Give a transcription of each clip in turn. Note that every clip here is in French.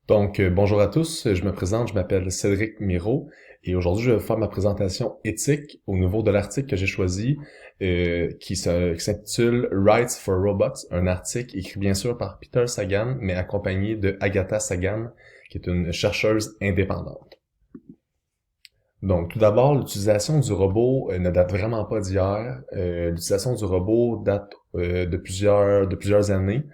Bonjour à tous, je me présente, je m'appelle Cédric Miro et aujourd'hui je vais faire ma présentation éthique au niveau de l'article que j'ai choisi qui s'intitule Rights for Robots, un article écrit bien sûr par Peter Sagan mais accompagné de Agatha Sagan qui est une chercheuse indépendante. Donc, tout d'abord, l'utilisation du robot ne date vraiment pas d'hier. L'utilisation du robot date de plusieurs années,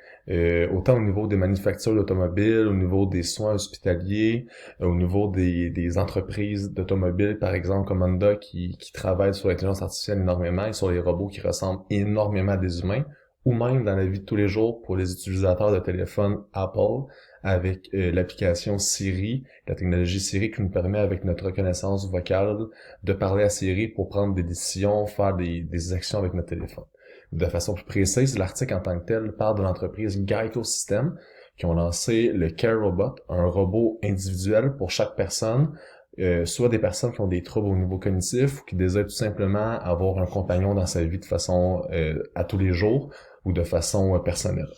autant au niveau des manufactures d'automobiles, au niveau des soins hospitaliers, au niveau des entreprises d'automobiles, par exemple comme Honda, qui travaillent sur l'intelligence artificielle énormément et sur les robots qui ressemblent énormément à des humains, ou même dans la vie de tous les jours pour les utilisateurs de téléphones Apple, avec l'application Siri, la technologie Siri qui nous permet avec notre reconnaissance vocale de parler à Siri pour prendre des décisions, faire des actions avec notre téléphone. De façon plus précise, l'article en tant que tel parle de l'entreprise Geico Systems qui ont lancé le Care Robot, un robot individuel pour chaque personne, soit des personnes qui ont des troubles au niveau cognitif ou qui désirent tout simplement avoir un compagnon dans sa vie de façon à tous les jours ou de façon personnelle.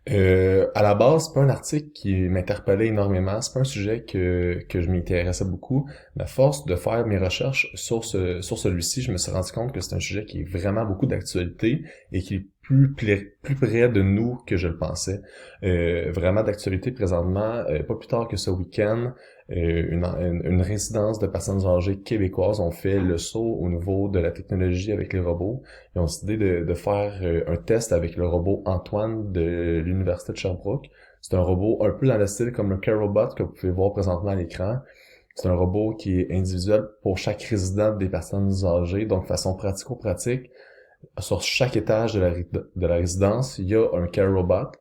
À la base, c'est pas un article qui m'interpellait énormément, c'est pas un sujet que je m'intéressais beaucoup. Mais à force de faire mes recherches sur celui-ci, je me suis rendu compte que c'est un sujet qui est vraiment beaucoup d'actualité et qui est plus près de nous que je le pensais. Vraiment d'actualité présentement, pas plus tard que ce week-end, une résidence de personnes âgées québécoises ont fait le saut au niveau de la technologie avec les robots. Ils ont décidé de faire un test avec le robot Antoine de l'Université de Sherbrooke. C'est un robot un peu dans le style comme le CareRobot que vous pouvez voir présentement à l'écran. C'est un robot qui est individuel pour chaque résident des personnes âgées, donc de façon pratico-pratique. Sur chaque étage de la résidence, il y a un CareRobot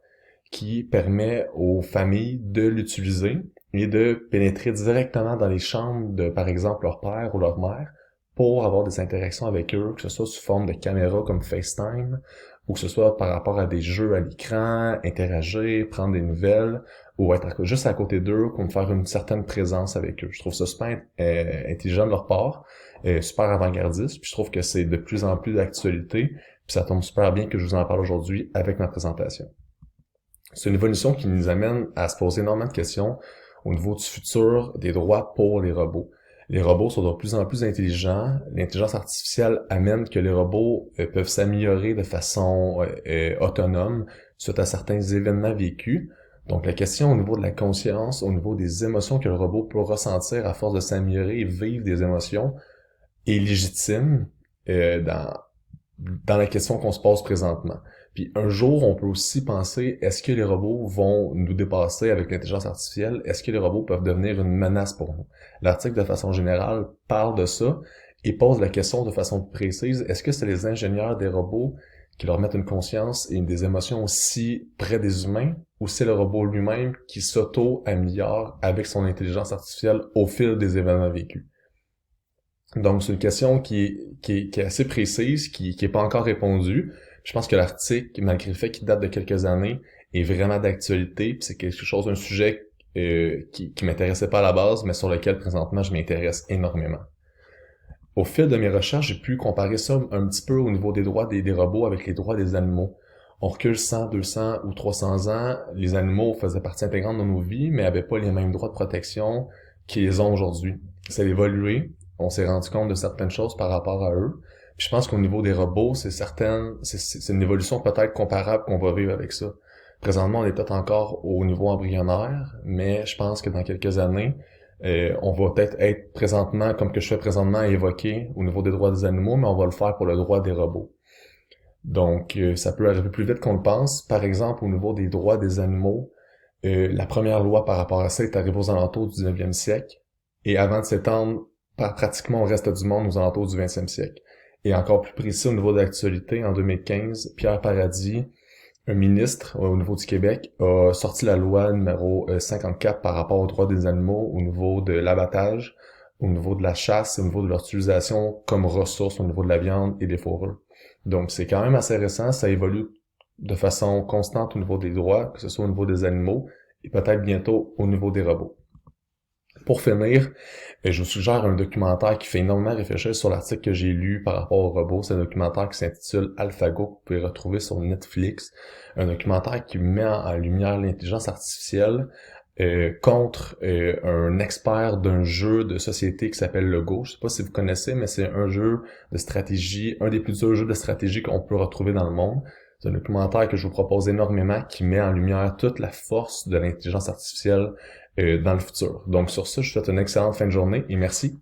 qui permet aux familles de l'utiliser et de pénétrer directement dans les chambres de, par exemple, leur père ou leur mère pour avoir des interactions avec eux, que ce soit sous forme de caméra comme FaceTime, ou que ce soit par rapport à des jeux à l'écran, interagir, prendre des nouvelles, ou être juste à côté d'eux, comme faire une certaine présence avec eux. Je trouve ça super intelligent de leur part, super avant-gardiste, puis je trouve que c'est de plus en plus d'actualité, puis ça tombe super bien que je vous en parle aujourd'hui avec ma présentation. C'est une évolution qui nous amène à se poser énormément de questions au niveau du futur des droits pour les robots. Les robots sont de plus en plus intelligents. L'intelligence artificielle amène que les robots peuvent s'améliorer de façon autonome suite à certains événements vécus. Donc la question au niveau de la conscience, au niveau des émotions que le robot peut ressentir à force de s'améliorer et vivre des émotions est légitime dans la question qu'on se pose présentement. Puis un jour, on peut aussi penser, est-ce que les robots vont nous dépasser avec l'intelligence artificielle? Est-ce que les robots peuvent devenir une menace pour nous? L'article, de façon générale, parle de ça et pose la question de façon précise, est-ce que c'est les ingénieurs des robots qui leur mettent une conscience et des émotions aussi près des humains, ou c'est le robot lui-même qui s'auto-améliore avec son intelligence artificielle au fil des événements vécus? Donc, c'est une question qui est assez précise, qui est pas encore répondue. Je pense que l'article, malgré le fait qu'il date de quelques années, est vraiment d'actualité, puis c'est quelque chose, un sujet qui m'intéressait pas à la base, mais sur lequel présentement je m'intéresse énormément. Au fil de mes recherches, j'ai pu comparer ça un petit peu au niveau des droits des robots avec les droits des animaux. On recule 100, 200 ou 300 ans, les animaux faisaient partie intégrante de nos vies, mais n'avaient pas les mêmes droits de protection qu'ils ont aujourd'hui. Ça a évolué, on s'est rendu compte de certaines choses par rapport à eux. Puis je pense qu'au niveau des robots, c'est une évolution peut-être comparable qu'on va vivre avec ça. Présentement, on est peut-être encore au niveau embryonnaire, mais je pense que dans quelques années, on va peut-être être présentement, comme que je fais présentement, évoqué au niveau des droits des animaux, mais on va le faire pour le droit des robots. Donc, ça peut arriver plus vite qu'on le pense. Par exemple, au niveau des droits des animaux, la première loi par rapport à ça est arrivée aux alentours du 19e siècle, et avant de s'étendre pratiquement au reste du monde aux alentours du 20e siècle. Et encore plus précis au niveau de l'actualité, en 2015, Pierre Paradis, un ministre au niveau du Québec, a sorti la loi numéro 54 par rapport aux droits des animaux au niveau de l'abattage, au niveau de la chasse, au niveau de leur utilisation comme ressource au niveau de la viande et des fourrures. Donc c'est quand même assez récent, ça évolue de façon constante au niveau des droits, que ce soit au niveau des animaux et peut-être bientôt au niveau des robots. Pour finir, je vous suggère un documentaire qui fait énormément réfléchir sur l'article que j'ai lu par rapport aux robots. C'est un documentaire qui s'intitule AlphaGo, que vous pouvez retrouver sur Netflix. Un documentaire qui met en lumière l'intelligence artificielle contre un expert d'un jeu de société qui s'appelle le Go. Je sais pas si vous connaissez, mais c'est un jeu de stratégie, un des plus durs jeux de stratégie qu'on peut retrouver dans le monde. C'est un documentaire que je vous propose énormément qui met en lumière toute la force de l'intelligence artificielle dans le futur. Donc sur ça, je vous souhaite une excellente fin de journée et merci.